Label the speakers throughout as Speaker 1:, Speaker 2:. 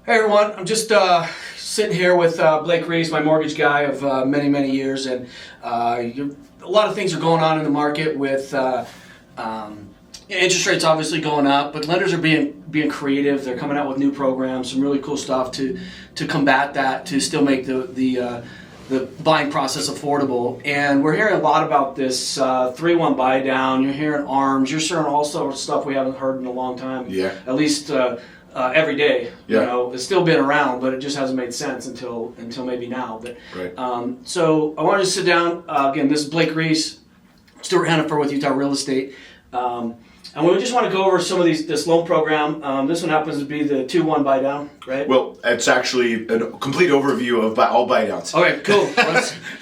Speaker 1: Hey everyone, I'm just sitting here with Blake Reese, my mortgage guy of many, many years, and a lot of things are going on in the market with interest rates obviously going up, but lenders are being creative. They're coming out with new programs, some really cool stuff to combat that, to still make the buying process affordable. And we're hearing a lot about this 3-1 buy down. You're hearing ARMs. You're hearing all sorts of stuff we haven't heard in a long time.
Speaker 2: Yeah.
Speaker 1: At least every day.
Speaker 2: Yeah.
Speaker 1: You know, it's still been around, but it just hasn't made sense until maybe now. But
Speaker 2: Right.
Speaker 1: so I wanted to sit down. Again, this is Blake Reese, Stewart, Hennefer with Utah Real Estate. And we just want to go over some of this loan program. This one happens to be the 2-1 buy down, right?
Speaker 2: Well, it's actually a complete overview of all buy downs.
Speaker 1: Okay, cool.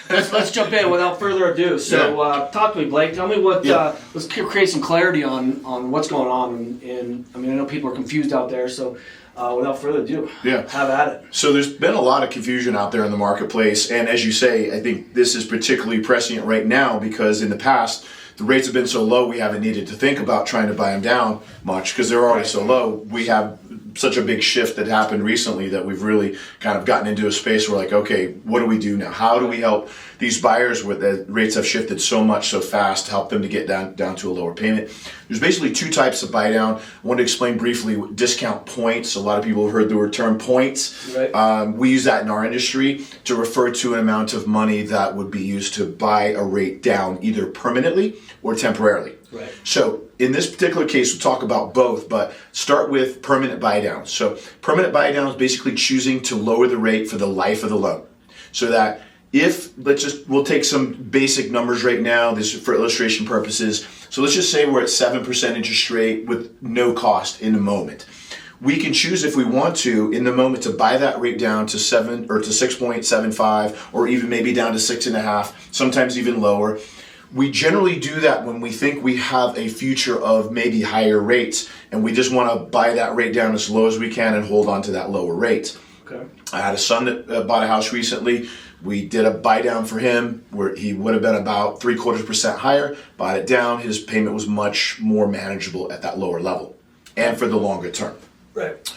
Speaker 1: Let's jump in without further ado. So, talk to me, Blake. Tell me what. Let's create some clarity on what's going on. I mean, I know people are confused out there. So, without further ado, have at it.
Speaker 2: So there's been a lot of confusion out there in the marketplace, and as you say, I think this is particularly prescient right now because in the past, the rates have been so low we haven't needed to think about trying to buy them down much because they're already so low. We have such a big shift that happened recently that we've really kind of gotten into a space where like, okay, what do we do now? How do we help these buyers where the rates have shifted so much so fast, help them to get down to a lower payment? There's basically two types of buy down. I want to explain briefly what discount points. A lot of people have heard the term points.
Speaker 1: Right.
Speaker 2: We use that in our industry to refer to an amount of money that would be used to buy a rate down either permanently or temporarily.
Speaker 1: Right.
Speaker 2: So in this particular case, we'll talk about both, but start with permanent buy down. So permanent buy down is basically choosing to lower the rate for the life of the loan. So that we'll take some basic numbers right now, this is for illustration purposes. So let's just say we're at 7% interest rate with no cost in the moment. We can choose if we want to in the moment to buy that rate down to 7 or to 6.75 or even maybe down to 6.5, sometimes even lower. We generally do that when we think we have a future of maybe higher rates and we just want to buy that rate down as low as we can and hold on to that lower rate.
Speaker 1: Okay.
Speaker 2: I had a son that bought a house recently. We did a buy down for him where he would have been about 0.75% higher, bought it down. His payment was much more manageable at that lower level and for the longer term.
Speaker 1: Right.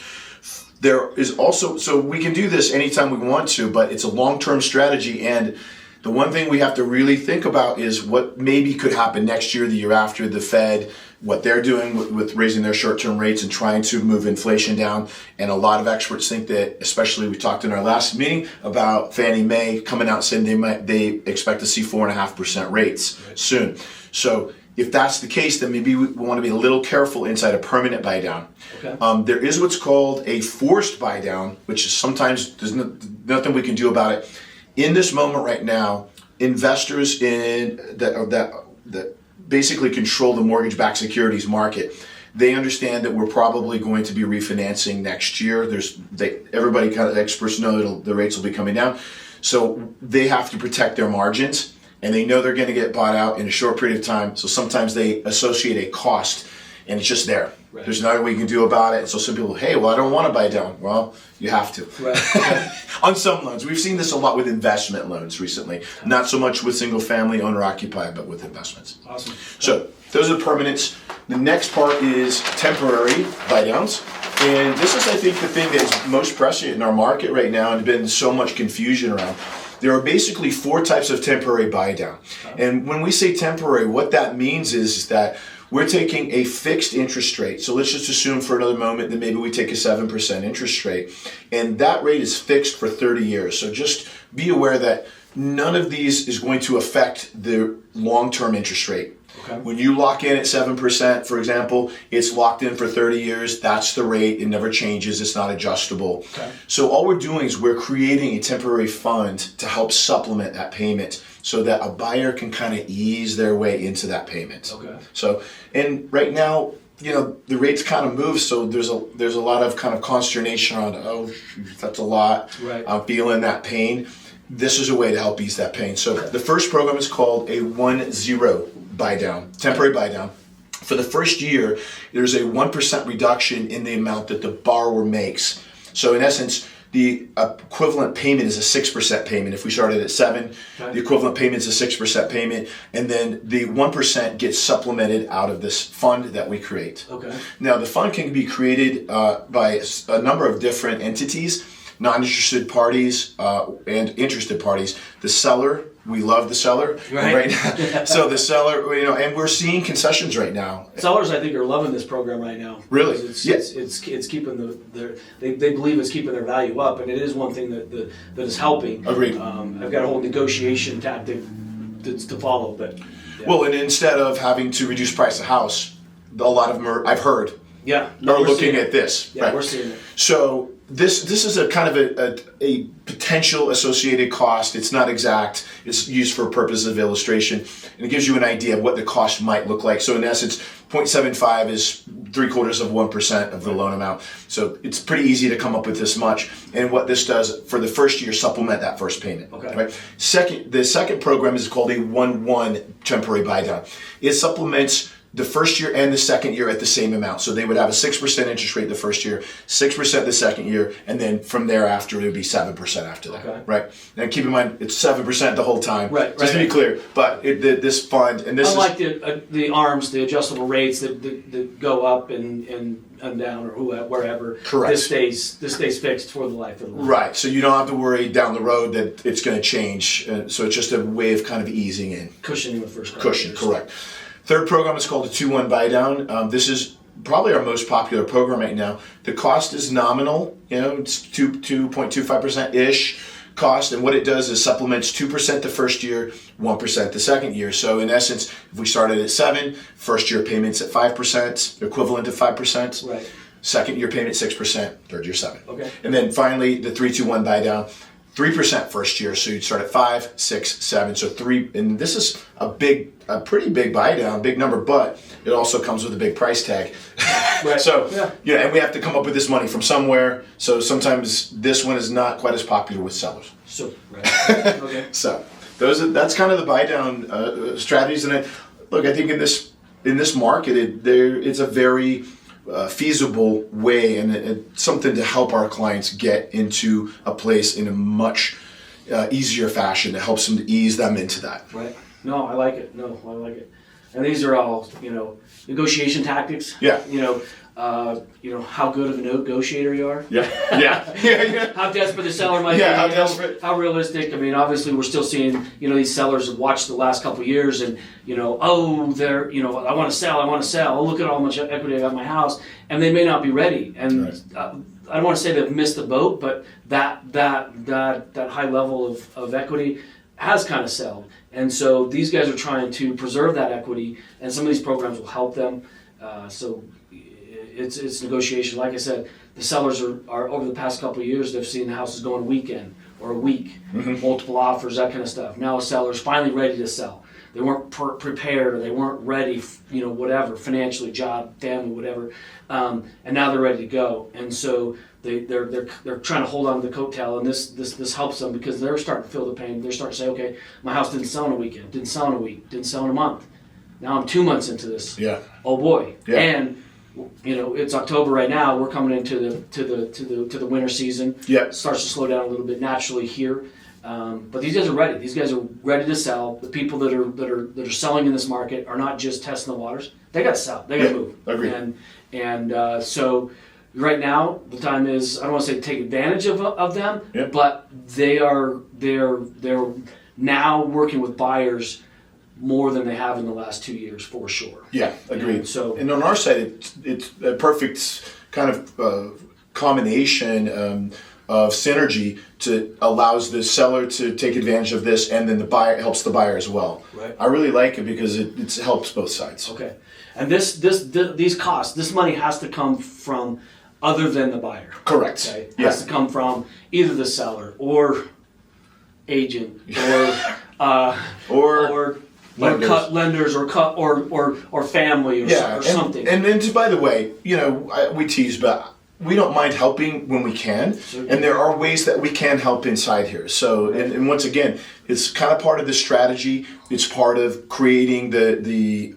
Speaker 2: There is also, so we can do this anytime we want to, but it's a long-term strategy. And the one thing we have to really think about is what maybe could happen next year, the year after, the Fed, what they're doing with raising their short-term rates and trying to move inflation down. And a lot of experts think that, especially we talked in our last meeting about Fannie Mae coming out saying they expect to see 4.5% rates soon. So if that's the case, then maybe we want to be a little careful inside a permanent buy down.
Speaker 1: Okay.
Speaker 2: There is what's called a forced buy down, which is sometimes there's nothing we can do about it. In this moment right now, investors that basically control the mortgage-backed securities market, they understand that we're probably going to be refinancing next year. Everybody kind of experts know the rates will be coming down, so they have to protect their margins, and they know they're going to get bought out in a short period of time. So sometimes they associate a cost, and it's just there.
Speaker 1: Right.
Speaker 2: There's nothing we can do about it. So some people, hey, well, I don't want to buy down. Well, you have to.
Speaker 1: Right. Okay.
Speaker 2: On some loans. We've seen this a lot with investment loans recently. Not so much with single family owner-occupied, but with investments.
Speaker 1: Awesome.
Speaker 2: So those are the permanents. The next part is temporary buy downs. And this is, I think, the thing that is most prescient in our market right now and been so much confusion around. There are basically 4 types of temporary buy down. And when we say temporary, what that means is that we're taking a fixed interest rate. So let's just assume for another moment that maybe we take a 7% interest rate. And that rate is fixed for 30 years. So just be aware that none of these is going to affect the long-term interest rate.
Speaker 1: Okay.
Speaker 2: When you lock in at 7%, for example, it's locked in for 30 years. That's the rate. It never changes. It's not adjustable.
Speaker 1: Okay.
Speaker 2: So all we're doing is we're creating a temporary fund to help supplement that payment so that a buyer can kind of ease their way into that payment.
Speaker 1: Okay.
Speaker 2: So, and right now, you know, the rates kind of move, so there's a lot of kind of consternation around, oh, that's a lot.
Speaker 1: Right.
Speaker 2: I'm feeling that pain. This is a way to help ease that pain. So the first program is called a 1-0 buy down, temporary buy down. For the first year, there's a 1% reduction in the amount that the borrower makes. So in essence, the equivalent payment is a 6% payment. If we started at 7,
Speaker 1: Okay.
Speaker 2: the equivalent payment is a 6% payment, and then the 1% gets supplemented out of this fund that we create.
Speaker 1: Okay.
Speaker 2: Now, the fund can be created by a number of different entities, non-interested parties and interested parties. The seller, we love the seller,
Speaker 1: Right.
Speaker 2: now. So the seller, and we're seeing concessions right now.
Speaker 1: Sellers, I think, are loving this program right now.
Speaker 2: Really?
Speaker 1: Because
Speaker 2: Yes.
Speaker 1: It's keeping they believe it's keeping their value up, and it is one thing that is helping.
Speaker 2: Agreed.
Speaker 1: I've got a whole negotiation tactic to follow, but yeah.
Speaker 2: Well, and instead of having to reduce price of house, a lot of them I've heard
Speaker 1: yeah,
Speaker 2: are
Speaker 1: we're
Speaker 2: looking
Speaker 1: seeing
Speaker 2: at
Speaker 1: it.
Speaker 2: this.
Speaker 1: Yeah,
Speaker 2: right?
Speaker 1: we're seeing it.
Speaker 2: So this is a kind of a potential associated cost. It's not exact. It's used for purposes of illustration, and it gives you an idea of what the cost might look like. So in essence, 0.75 is 0.75% of the loan amount. So it's pretty easy to come up with this much. And what this does for the first year, supplement that first payment.
Speaker 1: Okay.
Speaker 2: Right. The second program is called a 1-1 temporary buy down. It supplements the first year and the second year at the same amount. So they would have a 6% interest rate the first year, 6% the second year, and then from thereafter it would be 7% after that.
Speaker 1: Okay.
Speaker 2: Right. And keep in mind it's 7% the whole time.
Speaker 1: Right,
Speaker 2: Just to be
Speaker 1: right.
Speaker 2: clear, but this fund and this
Speaker 1: Unlike
Speaker 2: is
Speaker 1: the arms, the adjustable rates that go up and down or wherever.
Speaker 2: Correct.
Speaker 1: This stays fixed for the life of the loan.
Speaker 2: right. So you don't have to worry down the road that it's going to change. So it's just a way of kind of easing in.
Speaker 1: Cushioning the first couple
Speaker 2: Cushion,
Speaker 1: years.
Speaker 2: correct. Third program is called a 2-1 buy down. This is probably our most popular program right now. The cost is nominal, it's 2.25% ish cost, and what it does is supplements 2% the first year, 1% the second year. So in essence, if we started at 7, first year payments at 5%, equivalent to 5%.
Speaker 1: Right.
Speaker 2: Second year payment 6%, third year 7.
Speaker 1: Okay.
Speaker 2: And then finally the 3-2-1 buy down. 3% first year, so you'd start at 5, 6, 7. So 3, and this is a pretty big buy down, big number, but it also comes with a big price tag.
Speaker 1: Right.
Speaker 2: So
Speaker 1: Yeah.
Speaker 2: and we have to come up with this money from somewhere. So sometimes this one is not quite as popular with sellers.
Speaker 1: So right. Okay.
Speaker 2: So that's kind of the buy down strategies. And I think in this market, it's a very feasible way and something to help our clients get into a place in a much easier fashion. It helps them to ease them into that.
Speaker 1: Right. No, I like it. And these are all, negotiation tactics.
Speaker 2: Yeah.
Speaker 1: How good of a negotiator you are.
Speaker 2: Yeah.
Speaker 1: How desperate the seller might be.
Speaker 2: Yeah, how desperate.
Speaker 1: How realistic. I mean, obviously, we're still seeing, these sellers have watched the last couple of years and, they're, I want to sell. Oh, look at how much equity I got in my house. And they may not be ready. And
Speaker 2: Right.
Speaker 1: I don't want to say they've missed the boat, but that high level of equity has kind of sold. And so these guys are trying to preserve that equity, and some of these programs will help them. So it's negotiation. Like I said, the sellers are over the past couple of years, they've seen the houses go in a weekend or a week, multiple offers, that kind of stuff. Now a seller's finally ready to sell. They weren't prepared, or they weren't ready, whatever, financially, job, family, whatever, and now they're ready to go. And so they're trying to hold on to the coattail, and this helps them because they're starting to feel the pain. They're starting to say, okay, my house didn't sell in a weekend, didn't sell in a week, didn't sell in a month. Now I'm 2 months into this.
Speaker 2: Yeah.
Speaker 1: Oh boy.
Speaker 2: Yeah.
Speaker 1: And it's October right now. We're coming into the winter season.
Speaker 2: Yeah.
Speaker 1: It starts to slow down a little bit naturally here. But these guys are ready. These guys are ready to sell. The people that are selling in this market are not just testing the waters. They got to sell. They got to move.
Speaker 2: Agreed.
Speaker 1: And so right now the time is, I don't want to say take advantage of them, but they're now working with buyers more than they have in the last 2 years for sure.
Speaker 2: Yeah, agreed.
Speaker 1: And
Speaker 2: on our side, it's a perfect kind of combination of synergy to allows the seller to take advantage of this, and then the buyer helps the buyer as well.
Speaker 1: Right.
Speaker 2: I really like it because it helps both sides.
Speaker 1: Okay. And these costs, this money has to come from other than the buyer.
Speaker 2: Correct.
Speaker 1: Okay. It
Speaker 2: Yeah.
Speaker 1: has to come from either the seller or agent or lenders or family or something.
Speaker 2: And by the way, we tease, but we don't mind helping when we can, and there are ways that we can help inside here. So, and once again, it's kind of part of the strategy. It's part of creating the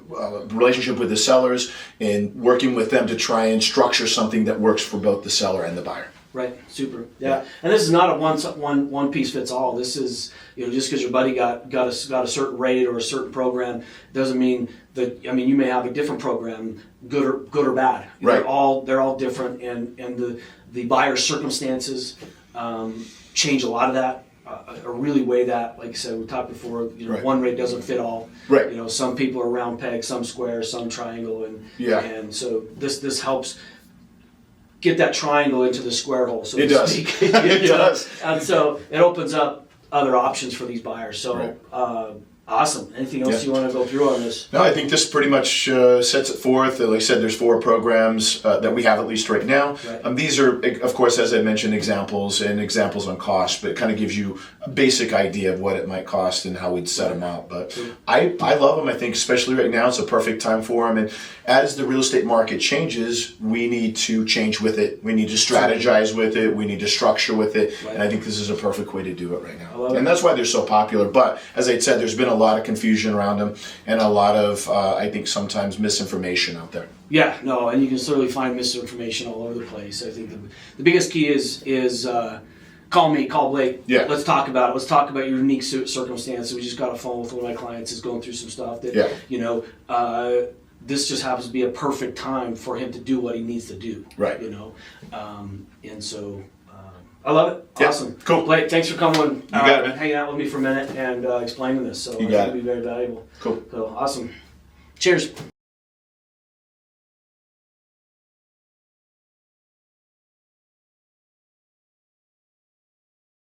Speaker 2: relationship with the sellers and working with them to try and structure something that works for both the seller and the buyer.
Speaker 1: Right, super. Yeah, and this is not a one piece fits all. This is, just because your buddy got a certain rate or a certain program doesn't mean that. I mean, you may have a different program, good or bad.
Speaker 2: Right.
Speaker 1: They're all different, and the buyer's circumstances change a lot of that. Or really weigh that. Like I said, we talked before.
Speaker 2: Right.
Speaker 1: One rate doesn't fit all.
Speaker 2: Right.
Speaker 1: Some people are round peg, some square, some triangle, and so this helps get that triangle into the square hole, so
Speaker 2: It
Speaker 1: to
Speaker 2: does.
Speaker 1: speak.
Speaker 2: It does.
Speaker 1: And so it opens up other options for these buyers. So
Speaker 2: Right.
Speaker 1: awesome. Anything else you want to go through on this?
Speaker 2: No, I think this pretty much sets it forth. Like I said, there's 4 programs that we have at least right now.
Speaker 1: Right.
Speaker 2: These are, of course, as I mentioned, examples on cost, but it kind of gives you a basic idea of what it might cost and how we'd set them out. But I love them. I think especially right now, it's a perfect time for them. And as the real estate market changes, we need to change with it. We need to strategize with it. We need to structure with it.
Speaker 1: Right.
Speaker 2: And I think this is a perfect way to do it right now.
Speaker 1: I love it.
Speaker 2: And that's why they're so popular. But as I said, there's been a lot of confusion around them and a lot of, I think, sometimes misinformation out there.
Speaker 1: Yeah, no, and you can certainly find misinformation all over the place. I think the biggest key is call me, call Blake.
Speaker 2: Yeah.
Speaker 1: Let's talk about it. Let's talk about your unique circumstances. We just got a phone with one of my clients who's going through some stuff that, this just happens to be a perfect time for him to do what he needs to do.
Speaker 2: Right.
Speaker 1: And so I love it.
Speaker 2: Yeah.
Speaker 1: Awesome.
Speaker 2: Cool.
Speaker 1: Blake, thanks for coming,
Speaker 2: got it, man.
Speaker 1: hanging out with me for a minute and explaining this. So
Speaker 2: You
Speaker 1: it's
Speaker 2: got
Speaker 1: going to
Speaker 2: it.
Speaker 1: be very valuable.
Speaker 2: Cool.
Speaker 1: So awesome. Cheers.